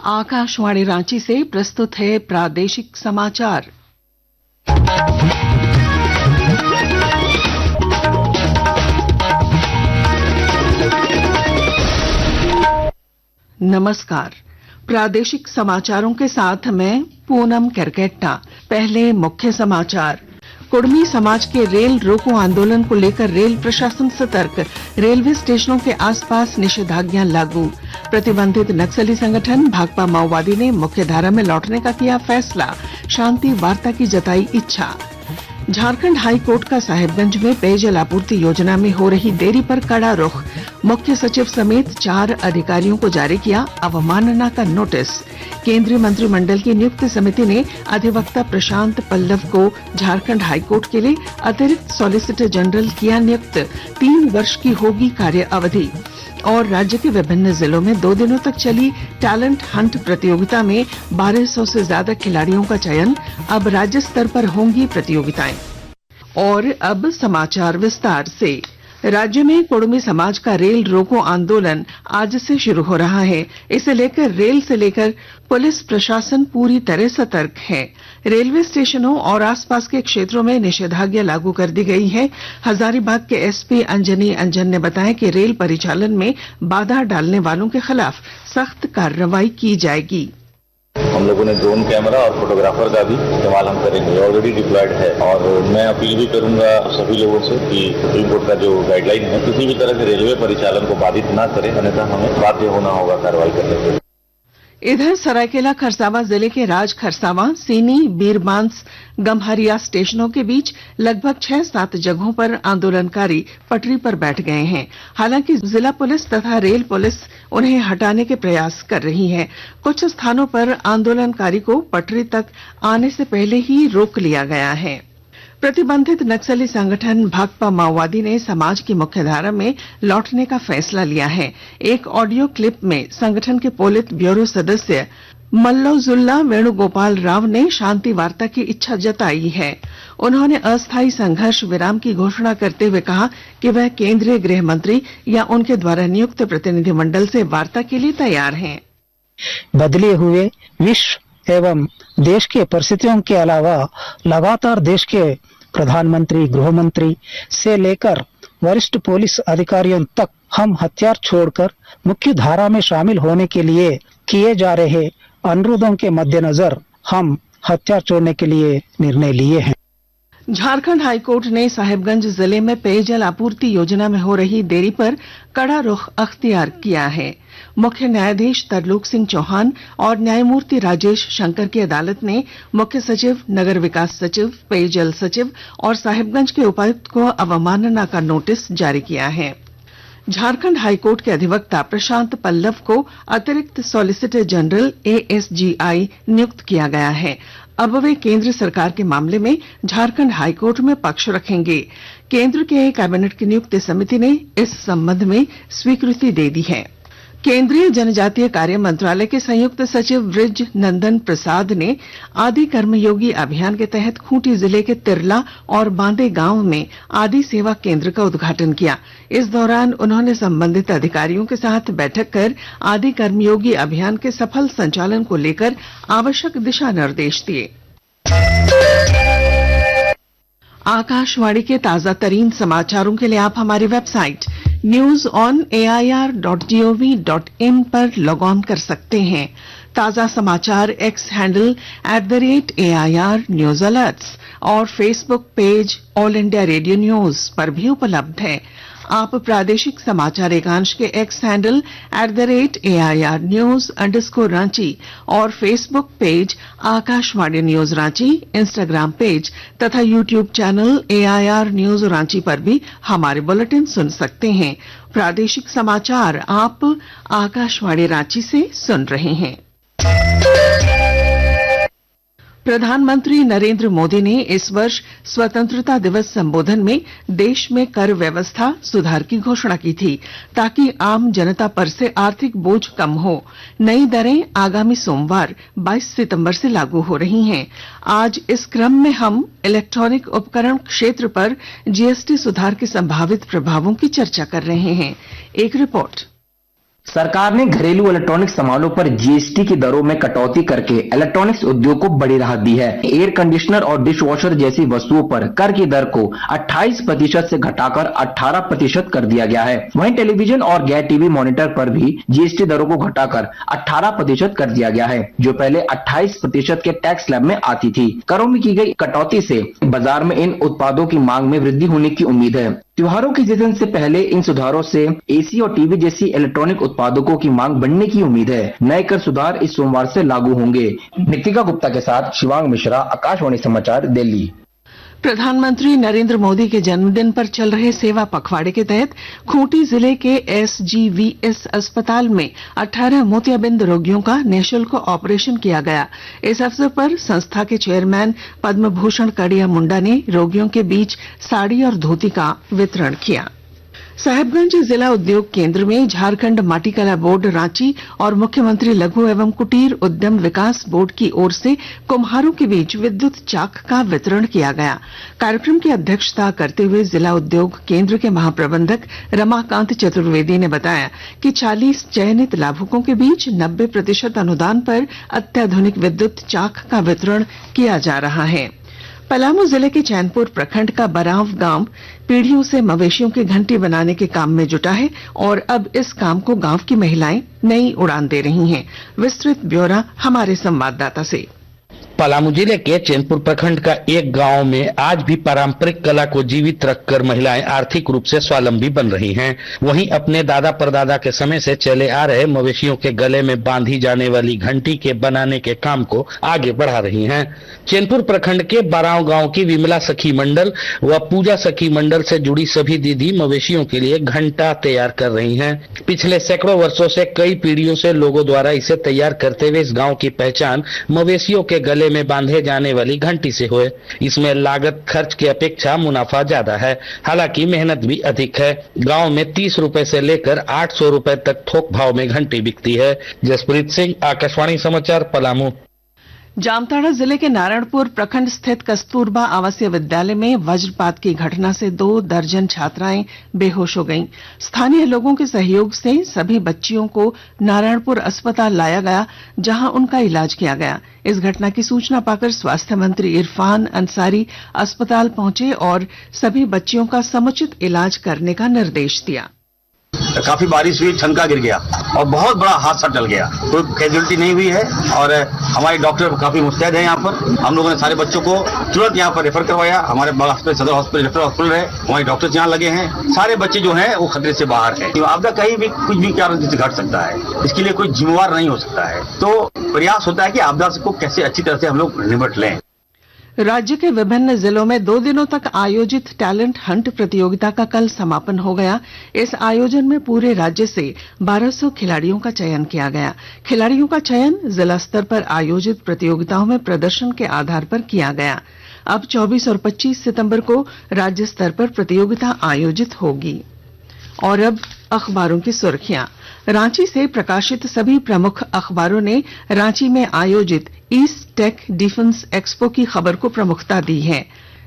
आकाशवाणी रांची से प्रस्तुत है प्रादेशिक समाचार। नमस्कार, प्रादेशिक समाचारों के साथ मैं पूनम केरकेट्टा। पहले मुख्य समाचार। कुड़मी समाज के रेल रोको आंदोलन को लेकर रेल प्रशासन सतर्क, रेलवे स्टेशनों के आसपास निषेधाज्ञा लागू। प्रतिबंधित नक्सली संगठन भाकपा माओवादी ने मुख्यधारा में लौटने का किया फैसला, शांति वार्ता की जताई इच्छा। झारखंड हाई कोर्ट का साहिबगंज में पेयजल आपूर्ति योजना में हो रही देरी पर कड़ा रुख, मुख्य सचिव समेत 4 अधिकारियों को जारी किया अवमानना का नोटिस। केंद्रीय मंत्रिमंडल की नियुक्ति समिति ने अधिवक्ता प्रशांत पल्लव को झारखंड हाई कोर्ट के लिए अतिरिक्त सॉलिसिटर जनरल किया नियुक्त, 3 वर्ष की होगी कार्य अवधि। और राज्य के विभिन्न जिलों में 2 दिनों तक चली टैलेंट हंट प्रतियोगिता में 1200 से ज्यादा खिलाड़ियों का चयन, अब राज्य स्तर पर होंगी प्रतियोगिताएं। और अब समाचार विस्तार से। राज्य में कुड़मी समाज का रेल रोको आंदोलन आज से शुरू हो रहा है। इसे लेकर रेल से लेकर पुलिस प्रशासन पूरी तरह सतर्क है। रेलवे स्टेशनों और आसपास के क्षेत्रों में निषेधाज्ञा लागू कर दी गई है। हजारीबाग के एसपी अंजनी अंजन ने बताया कि रेल परिचालन में बाधा डालने वालों के खिलाफ सख्त कार्रवाई की जाएगी। हम लोगों ने ड्रोन कैमरा और फोटोग्राफर का भी इस्तेमाल हम करेंगे, ऑलरेडी डिप्लॉयड है। और मैं अपील भी करूंगा सभी लोगों से कि सुप्रीम कोर्ट का जो गाइडलाइन है किसी भी तरह से रेलवे परिचालन को बाधित न करें, अन्यथा हमें बाध्य होना होगा कार्रवाई करने के लिए। इधर सरायकेला खरसावां जिले के राज खरसावां, सीनी, बीरबांस, गम्हरिया स्टेशनों के बीच लगभग 6-7 जगहों पर आंदोलनकारी पटरी पर बैठ गए हैं। हालांकि जिला पुलिस तथा रेल पुलिस उन्हें हटाने के प्रयास कर रही है। कुछ स्थानों पर आंदोलनकारी को पटरी तक आने से पहले ही रोक लिया गया है। प्रतिबंधित नक्सली संगठन भाकपा माओवादी ने समाज की मुख्यधारा में लौटने का फैसला लिया है। एक ऑडियो क्लिप में संगठन के पोलित ब्यूरो सदस्य मल्लोजुल्ला वेणुगोपाल राव ने शांति वार्ता की इच्छा जताई है। उन्होंने अस्थायी संघर्ष विराम की घोषणा करते हुए कहा कि वह केंद्रीय गृह मंत्री या उनके द्वारा नियुक्त प्रतिनिधिमंडल से वार्ता के लिए तैयार हैं। बदले हुए विश्व एवं देश के परिस्थितियों के अलावा लगातार देश के प्रधानमंत्री, गृह मंत्री से लेकर वरिष्ठ पुलिस अधिकारियों तक हम हथियार छोड़कर मुख्य धारा में शामिल होने के लिए किए जा रहे अनुरोधों के मद्देनजर हम हथियार छोड़ने के लिए निर्णय लिए हैं। झारखंड हाईकोर्ट ने साहिबगंज जिले में पेयजल आपूर्ति योजना में हो रही देरी पर कड़ा रुख अख्तियार किया है। मुख्य न्यायाधीश तरलोक सिंह चौहान और न्यायमूर्ति राजेश शंकर की अदालत ने मुख्य सचिव, नगर विकास सचिव, पेयजल सचिव और साहिबगंज के उपायुक्त को अवमानना का नोटिस जारी किया है। झारखंड हाईकोर्ट के अधिवक्ता प्रशांत पल्लव को अतिरिक्त सॉलिसिटर जनरल ASGI नियुक्त किया गया है। अब वे केंद्र सरकार के मामले में झारखंड हाईकोर्ट में पक्ष रखेंगे। केंद्र के कैबिनेट की नियुक्ति समिति ने इस संबंध में स्वीकृति दे दी है। केंद्रीय जनजातीय कार्य मंत्रालय के संयुक्त सचिव ब्रिज नंदन प्रसाद ने आदि कर्मयोगी अभियान के तहत खूंटी जिले के तिरला और बांदे गांव में आदि सेवा केंद्र का उद्घाटन किया। इस दौरान उन्होंने संबंधित अधिकारियों के साथ बैठक कर आदि कर्मयोगी अभियान के सफल संचालन को लेकर आवश्यक दिशा निर्देश दिए। आकाशवाणी के ताजा तरीन समाचारों के लिए आप हमारी वेबसाइट news.on.air.gov.in पर लॉग ऑन कर सकते हैं। ताजा समाचार X handle @AIR news alerts और Facebook page All India Radio news पर भी उपलब्ध है। आप प्रादेशिक समाचार एकांश के एक्स हैंडल @AIR news_रांची और Facebook page Akashvani news Ranchi, Instagram page तथा YouTube channel AIR news Ranchi पर भी हमारे बुलेटिन सुन सकते हैं। प्रादेशिक समाचार आप आकाशवाणी रांची से सुन रहे हैं। प्रधानमंत्री नरेंद्र मोदी ने इस वर्ष स्वतंत्रता दिवस संबोधन में देश में कर व्यवस्था सुधार की घोषणा की थी, ताकि आम जनता पर से आर्थिक बोझ कम हो। नई दरें आगामी सोमवार 22 सितंबर से लागू हो रही हैं। आज इस क्रम में हम इलेक्ट्रॉनिक उपकरण क्षेत्र पर जीएसटी सुधार के संभावित प्रभावों की चर्चा कर रहे हैं। एक रिपोर्ट। सरकार ने घरेलू इलेक्ट्रॉनिक सामानों पर जीएसटी की दरों में कटौती करके इलेक्ट्रॉनिक्स उद्योग को बड़ी राहत दी है। एयर कंडीशनर और डिश वॉशर जैसी वस्तुओं पर कर की दर को 28% से घटाकर 18% कर दिया गया है। वहीं टेलीविजन और गैर टीवी मॉनिटर पर भी जीएसटी दरों को घटाकर 18% कर दिया गया है, जो पहले 28% के टैक्स स्लैब में आती थी। करों में की गई कटौती से बाजार में इन उत्पादों की मांग में वृद्धि होने की उम्मीद है। त्योहारों के सीजन से पहले इन सुधारों से एसी और टीवी जैसी इलेक्ट्रॉनिक उत्पादों की मांग बढ़ने की उम्मीद है। नए कर सुधार इस सोमवार से लागू होंगे। नितिका गुप्ता के साथ शिवांग मिश्रा, आकाशवाणी समाचार, दिल्ली। प्रधानमंत्री नरेंद्र मोदी के जन्मदिन पर चल रहे सेवा पखवाड़े के तहत खूंटी जिले के एसजीवीएस अस्पताल में 18 मोतियाबिंद रोगियों का निःशुल्क ऑपरेशन किया गया। इस अवसर पर संस्था के चेयरमैन पद्म भूषण कड़िया मुंडा ने रोगियों के बीच साड़ी और धोती का वितरण किया। साहिबगंज जिला उद्योग केंद्र में झारखंड माटीकला बोर्ड रांची और मुख्यमंत्री लघु एवं कुटीर उद्यम विकास बोर्ड की ओर से कुम्हारों के बीच विद्युत चाक का वितरण किया गया। कार्यक्रम की अध्यक्षता करते हुए जिला उद्योग केंद्र के महाप्रबंधक रमाकांत चतुर्वेदी ने बताया कि 40 चयनित लाभुकों के बीच 90% अनुदान पर अत्याधुनिक विद्युत चाक का वितरण किया जा रहा है। पलामू जिले के चैनपुर प्रखंड का बराव गांव पीढ़ियों से मवेशियों की घंटी बनाने के काम में जुटा है और अब इस काम को गांव की महिलाएं नई उड़ान दे रही हैं। विस्तृत ब्यौरा हमारे संवाददाता से। पलामू जिले के चैनपुर प्रखंड का एक गांव में आज भी पारंपरिक कला को जीवित रखकर महिलाएं आर्थिक रूप से स्वावलंबी बन रही हैं। वहीं अपने दादा परदादा के समय से चले आ रहे मवेशियों के गले में बांधी जाने वाली घंटी के बनाने के काम को आगे बढ़ा रही हैं। चैनपुर प्रखंड के बाराव गांव की विमला सखी मंडल व पूजा सखी मंडल से जुड़ी सभी दीदी मवेशियों के लिए घंटा तैयार कर रही हैं। पिछले सैकड़ों वर्षों से कई पीढ़ियों से लोगों द्वारा इसे तैयार करते हुए इस गाँव की पहचान मवेशियों के गले में बांधे जाने वाली घंटी से हुए। इसमें लागत खर्च की अपेक्षा मुनाफा ज्यादा है, हालांकि मेहनत भी अधिक है। गांव में 30 रुपए से लेकर 800 रुपए तक थोक भाव में घंटी बिकती है। जसप्रीत सिंह, आकाशवाणी समाचार, पलामू। जामताड़ा जिले के नारायणपुर प्रखंड स्थित कस्तूरबा आवासीय विद्यालय में वज्रपात की घटना से 2 दर्जन छात्राएं बेहोश हो गईं। स्थानीय लोगों के सहयोग से सभी बच्चियों को नारायणपुर अस्पताल लाया गया, जहां उनका इलाज किया गया। इस घटना की सूचना पाकर स्वास्थ्य मंत्री इरफान अंसारी अस्पताल पहुंचे और सभी बच्चियों का समुचित इलाज करने का निर्देश दिया। काफी बारिश हुई, ठनका गिर गया और बहुत बड़ा हादसा टल गया। कोई कैजुअलिटी नहीं हुई है और हमारे डॉक्टर काफी मुस्तैद हैं। यहाँ पर हम लोगों ने सारे बच्चों को तुरंत यहाँ पर रेफर करवाया। हमारे सदर हॉस्पिटल रेफर हॉस्पिटल है, हमारे डॉक्टर यहाँ लगे हैं। सारे बच्चे जो हैं वो खतरे से बाहर हैं। आपदा कहीं भी कुछ भी कारण से घट सकता है, इसके लिए कोई जिम्मेवार नहीं हो सकता है। तो प्रयास होता है कि आपदा को कैसे अच्छी तरह से हम लोग निपट लें। राज्य के विभिन्न जिलों में 2 दिनों तक आयोजित टैलेंट हंट प्रतियोगिता का कल समापन हो गया। इस आयोजन में पूरे राज्य से 1200 खिलाड़ियों का चयन किया गया। खिलाड़ियों का चयन जिला स्तर पर आयोजित प्रतियोगिताओं में प्रदर्शन के आधार पर किया गया। अब 24 और 25 सितंबर को राज्य स्तर पर प्रतियोगिता आयोजित होगी। और अब अखबारों की सुर्खियां। रांची से प्रकाशित सभी प्रमुख अखबारों ने रांची में आयोजित ईस्ट टेक डिफेंस एक्सपो की खबर को प्रमुखता दी है।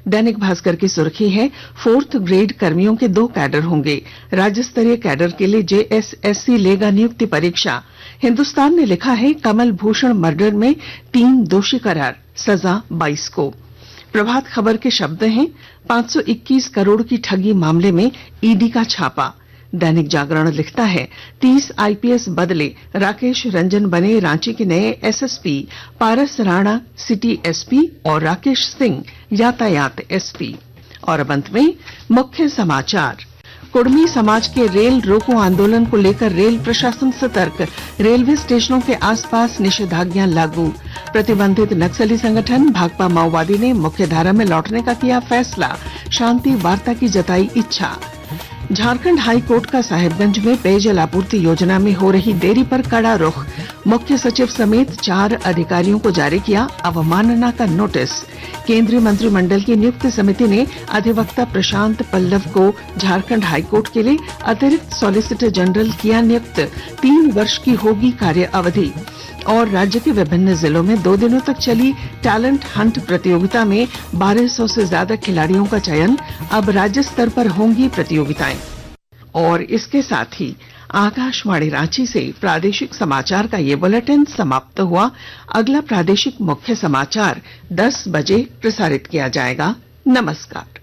दैनिक भास्कर की सुर्खी है, 4th ग्रेड कर्मियों के 2 कैडर होंगे। राज्य स्तरीय कैडर के लिए जेएसएससी लेगा नियुक्ति परीक्षा। हिंदुस्तान ने लिखा है, कमल भूषण मर्डर में 3 दोषी करार, सजा 22 को। प्रभात खबर के शब्द हैं, 521 करोड़ की ठगी मामले में ईडी का छापा। दैनिक जागरण लिखता है, 30 आईपीएस बदले, राकेश रंजन बने रांची के नए एसएसपी, पारस राणा सिटी एसपी और राकेश सिंह यातायात एसपी। और अब अंत में मुख्य समाचार। कुड़मी समाज के रेल रोको आंदोलन को लेकर रेल प्रशासन सतर्क, रेलवे स्टेशनों के आसपास निषेधाज्ञा लागू। प्रतिबंधित नक्सली संगठन भाकपा माओवादी ने मुख्यधारा में लौटने का किया फैसला, शांति वार्ता की जताई इच्छा। झारखंड हाई कोर्ट का साहिबगंज में पेयजल आपूर्ति योजना में हो रही देरी पर कड़ा रुख, मुख्य सचिव समेत 4 अधिकारियों को जारी किया अवमानना का नोटिस। केंद्रीय मंत्रिमंडल की नियुक्ति समिति ने अधिवक्ता प्रशांत पल्लव को झारखंड हाई कोर्ट के लिए अतिरिक्त सॉलिसिटर जनरल किया नियुक्त, 3 वर्ष की होगी कार्य अवधि। और राज्य के विभिन्न जिलों में 2 दिनों तक चली टैलेंट हंट प्रतियोगिता में 1200 से ज्यादा खिलाड़ियों का चयन, अब राज्य स्तर पर होंगी प्रतियोगिताएं। और इसके साथ ही आकाशवाणी रांची से प्रादेशिक समाचार का ये बुलेटिन समाप्त हुआ। अगला प्रादेशिक मुख्य समाचार 10 बजे प्रसारित किया जाएगा। नमस्कार।